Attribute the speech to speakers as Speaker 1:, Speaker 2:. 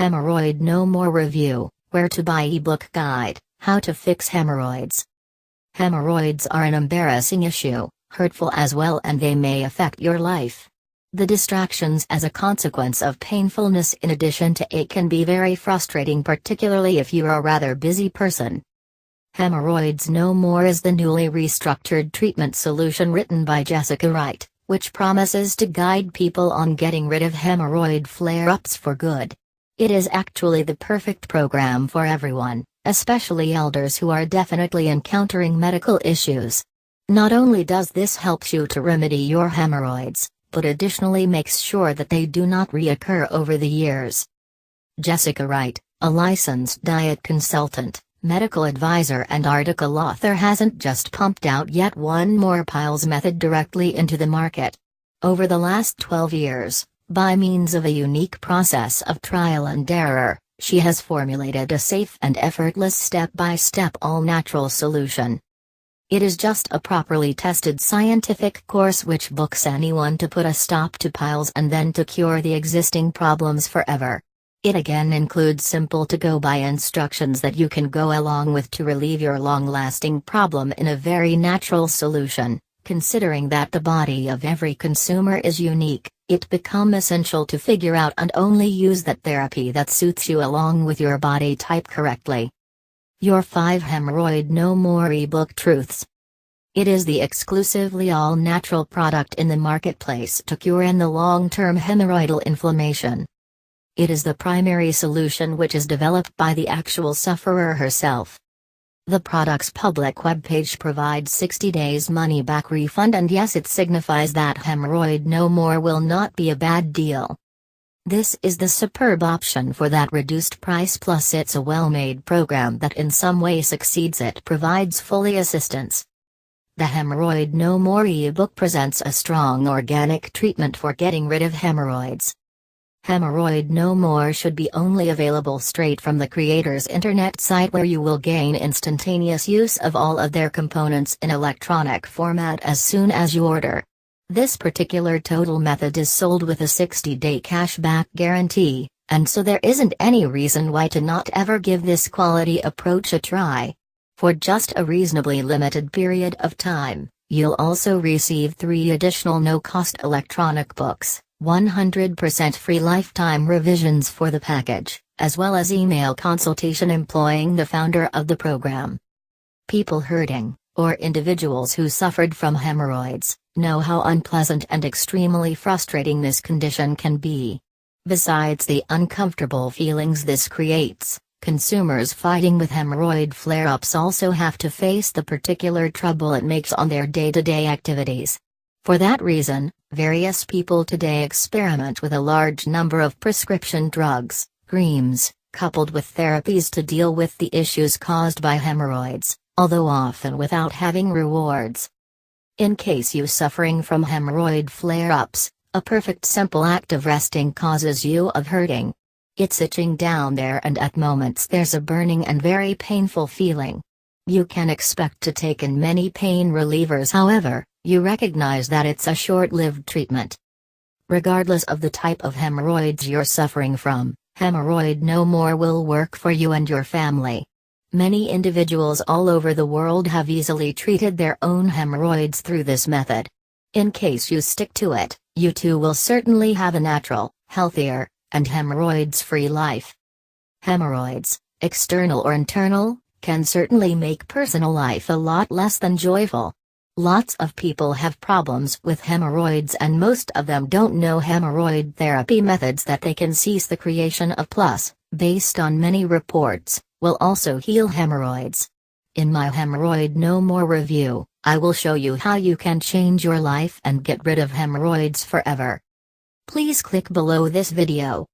Speaker 1: Hemorrhoid No More Review, Where to Buy eBook Guide, How to Fix Hemorrhoids. Hemorrhoids are an embarrassing issue, hurtful as well, and they may affect your life. The distractions as a consequence of painfulness in addition to ache can be very frustrating, particularly if you're a rather busy person. Hemorrhoids No More is the newly restructured treatment solution written by Jessica Wright, which promises to guide people on getting rid of hemorrhoid flare-ups for good. It is actually the perfect program for everyone, especially elders who are definitely encountering medical issues. Not only does this help you to remedy your hemorrhoids, but additionally makes sure that they do not reoccur over the years. Jessica Wright, a licensed diet consultant, medical advisor and article author, hasn't just pumped out yet one more piles method directly into the market. Over the last 12 years, by means of a unique process of trial and error, she has formulated a safe and effortless step-by-step all-natural solution. It is just a properly tested scientific course which books anyone to put a stop to piles and then to cure the existing problems forever. It again includes simple-to-go-by instructions that you can go along with to relieve your long-lasting problem in a very natural solution. Considering that the body of every consumer is unique, it becomes essential to figure out and only use that therapy that suits you along with your body type correctly. Your 5 Hemorrhoid No More ebook truths. It is the exclusively all-natural product in the marketplace to cure the long-term hemorrhoidal inflammation. It is the primary solution which is developed by the actual sufferer herself. The product's public webpage provides 60 days money-back refund, and yes, it signifies that Hemorrhoid No More will not be a bad deal. This is the superb option for that reduced price, plus it's a well-made program that in some way succeeds. It provides fully assistance. The Hemorrhoid No More ebook presents a strong organic treatment for getting rid of hemorrhoids. Hemorrhoid No More should be only available straight from the creator's internet site, where you will gain instantaneous use of all of their components in electronic format as soon as you order. This particular total method is sold with a 60-day cashback guarantee, and so there isn't any reason why to not ever give this quality approach a try. For just a reasonably limited period of time, you'll also receive 3 additional no-cost electronic books, 100% free lifetime revisions for the package, as well as email consultation employing the founder of the program. People hurting, or individuals who suffered from hemorrhoids, know how unpleasant and extremely frustrating this condition can be. Besides the uncomfortable feelings this creates, consumers fighting with hemorrhoid flare-ups also have to face the particular trouble it makes on their day-to-day activities. For that reason, various people today experiment with a large number of prescription drugs, creams, coupled with therapies to deal with the issues caused by hemorrhoids, although often without having rewards. In case you're suffering from hemorrhoid flare-ups, a perfect simple act of resting causes you of hurting. It's itching down there, and at moments there's a burning and very painful feeling. You can expect to take in many pain relievers, however, you recognize that it's a short-lived treatment. Regardless of the type of hemorrhoids you're suffering from, Hemorrhoid No More will work for you and your family. Many individuals all over the world have easily treated their own hemorrhoids through this method. In case you stick to it, you too will certainly have a natural, healthier, and hemorrhoids-free life. Hemorrhoids, external or internal, can certainly make personal life a lot less than joyful. Lots of people have problems with hemorrhoids, and most of them don't know hemorrhoid therapy methods that they can cease the creation of, plus, based on many reports, will also heal hemorrhoids. In my Hemorrhoid No More review, I will show you how you can change your life and get rid of hemorrhoids forever. Please click below this video.